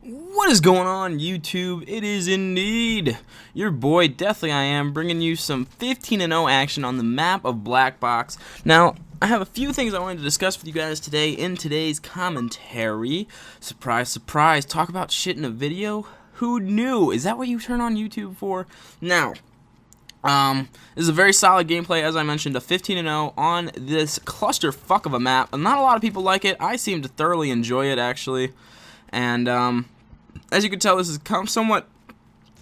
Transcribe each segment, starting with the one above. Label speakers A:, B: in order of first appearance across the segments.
A: What is going on, YouTube? It is indeed your boy DeathlyiAm bringing you some 15-0 action on the map of Black Box. Now, I have a few things I wanted to discuss with you guys today in today's commentary. Surprise, surprise, talk about shit in a video? Who knew? Is that what you turn on YouTube for? Now, this is a very solid gameplay, as I mentioned, a 15-0 on this clusterfuck of a map. Not a lot of people like it. I seem to thoroughly enjoy it, actually. And, as you can tell, this is somewhat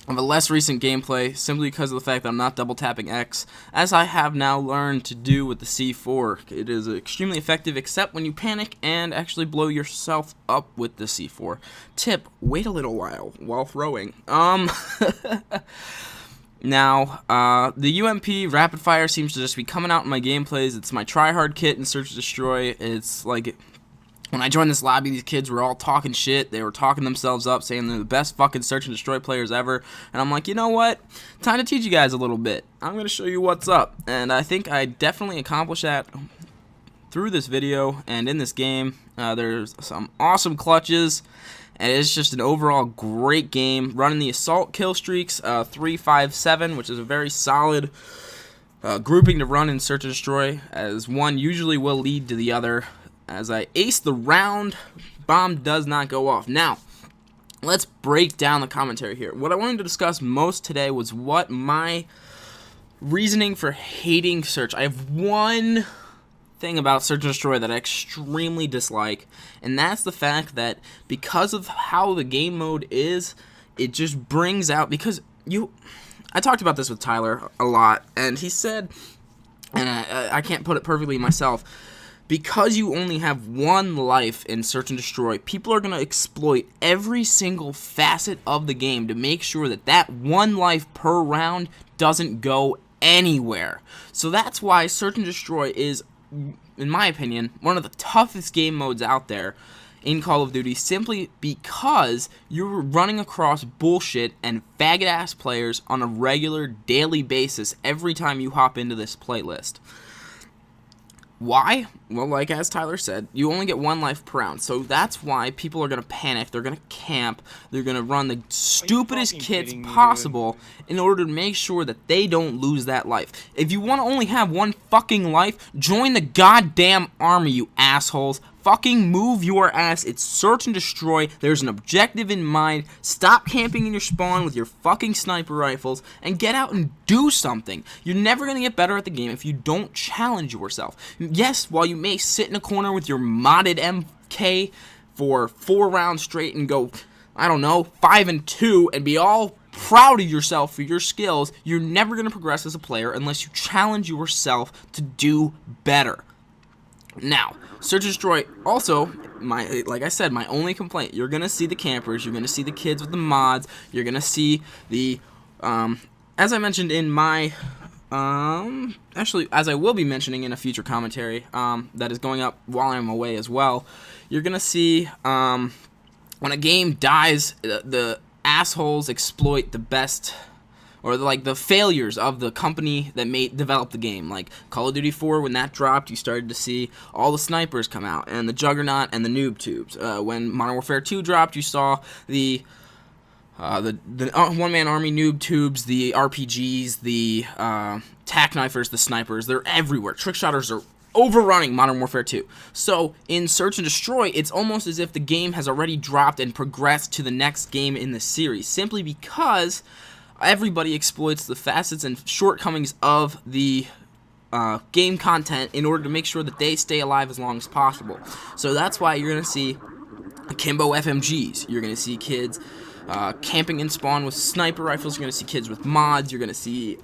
A: of a less recent gameplay, simply because of the fact that I'm not double tapping X, as I have now learned to do with the C4. It is extremely effective, except when you panic and actually blow yourself up with the C4. Tip, wait a little while throwing. Now, the UMP Rapid Fire seems to just be coming out in my gameplays. It's my tryhard kit in Search and Destroy. It's like, when I joined this lobby, these kids were all talking shit. They were talking themselves up, saying they're the best fucking Search and Destroy players ever. And I'm like, you know what? Time to teach you guys a little bit. I'm going to show you what's up. And I think I definitely accomplished that through this video and in this game. There's some awesome clutches. And it's just an overall great game. Running the assault kill streaks, 3-5-7, which is a very solid grouping to run in Search and Destroy, as one usually will lead to the other. As I ace the round, bomb does not go off. Now, let's break down the commentary here. What I wanted to discuss most today was what my reasoning for hating Search. I have one thing about Search and Destroy that I extremely dislike, and that's the fact that because of how the game mode is, it just brings out, because I talked about this with Tyler a lot, and he said, and I can't put it perfectly myself, because you only have one life in Search and Destroy, people are going to exploit every single facet of the game to make sure that that one life per round doesn't go anywhere. So that's why Search and Destroy is, in my opinion, one of the toughest game modes out there in Call of Duty, simply because you're running across bullshit and faggot-ass players on a regular, daily basis every time you hop into this playlist. Why? Well, like as Tyler said, you only get one life per round, so that's why people are going to panic, they're going to camp, they're going to run the stupidest kits possible in order to make sure that they don't lose that life. If you want to only have one fucking life, join the goddamn army, you assholes. Fucking move your ass. It's Search and Destroy. There's an objective in mind. Stop camping in your spawn with your fucking sniper rifles and get out and do something. You're never going to get better at the game if you don't challenge yourself. Yes, while you may sit in a corner with your modded MK for 4 rounds straight and go, I don't know, 5-2 and be all proud of yourself for your skills, you're never going to progress as a player unless you challenge yourself to do better. Now, Search and Destroy, also, like I said, my only complaint, you're going to see the campers, you're going to see the kids with the mods, you're going to see the, as I mentioned in my, actually, as I will be mentioning in a future commentary, that is going up while I'm away as well, you're going to see, when a game dies, the assholes exploit the best, or like the failures of the company that developed the game. Like Call of Duty 4, when that dropped, you started to see all the snipers come out, and the Juggernaut and the noob tubes. When Modern Warfare 2 dropped, you saw the one-man army noob tubes, the RPGs, the tac knifers, the snipers. They're everywhere. Trick shotters are overrunning Modern Warfare 2. So in Search and Destroy, it's almost as if the game has already dropped and progressed to the next game in the series, simply because everybody exploits the facets and shortcomings of the game content in order to make sure that they stay alive as long as possible. So that's why you're going to see Kimbo FMGs. You're going to see kids camping in spawn with sniper rifles. You're going to see kids with mods. You're going to see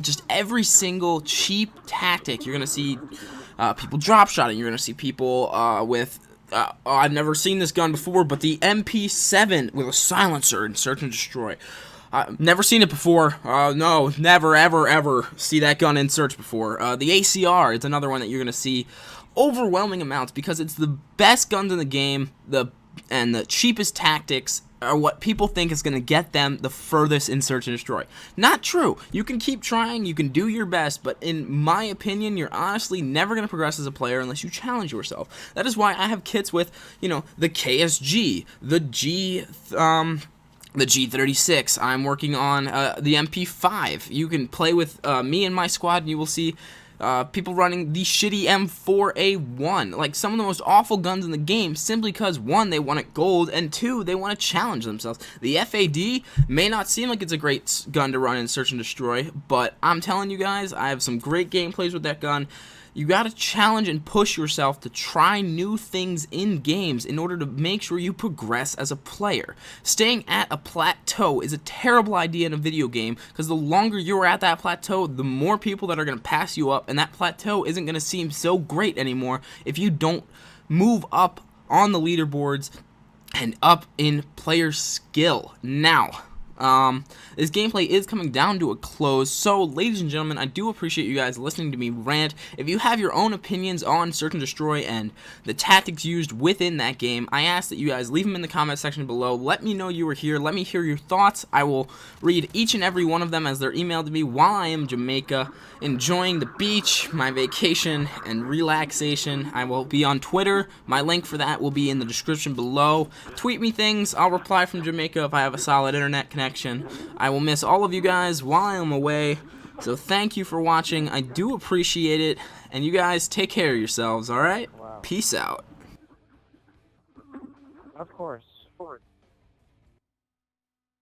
A: just every single cheap tactic. You're going to see people drop shotting. You're going to see people with I've never seen this gun before, but the MP7 with a silencer in Search and Destroy. Never seen it before. No, never, ever, ever see that gun in Search before. The ACR is another one that you're going to see overwhelming amounts because it's the best guns in the game, and the cheapest tactics are what people think is going to get them the furthest in Search and Destroy. Not true. You can keep trying, you can do your best, but in my opinion, you're honestly never going to progress as a player unless you challenge yourself. That is why I have kits with, the KSG, the G36. I'm working on the MP5. You can play with me and my squad, and you will see people running the shitty M4A1, like some of the most awful guns in the game, simply because, one, they want it gold, and two, they want to challenge themselves. The FAD may not seem like it's a great gun to run in Search and Destroy, but I'm telling you guys, I have some great gameplays with that gun. You gotta challenge and push yourself to try new things in games in order to make sure you progress as a player. Staying at a plateau is a terrible idea in a video game, because the longer you're at that plateau, the more people that are gonna pass you up, and that plateau isn't gonna seem so great anymore if you don't move up on the leaderboards and up in player skill. Now, this gameplay is coming down to a close, so ladies and gentlemen, I do appreciate you guys listening to me rant. If you have your own opinions on Search and Destroy and the tactics used within that game, I ask that you guys leave them in the comment section below. Let me know you were here. Let me hear your thoughts. I will read each and every one of them as they're emailed to me while I am in Jamaica, enjoying the beach, my vacation, and relaxation. I will be on Twitter. My link for that will be in the description below. Tweet me things. I'll reply from Jamaica if I have a solid internet connection. I will miss all of you guys while I am away, so thank you for watching. I do appreciate it, and you guys take care of yourselves, alright?
B: Wow.
A: Peace out.
B: Of course.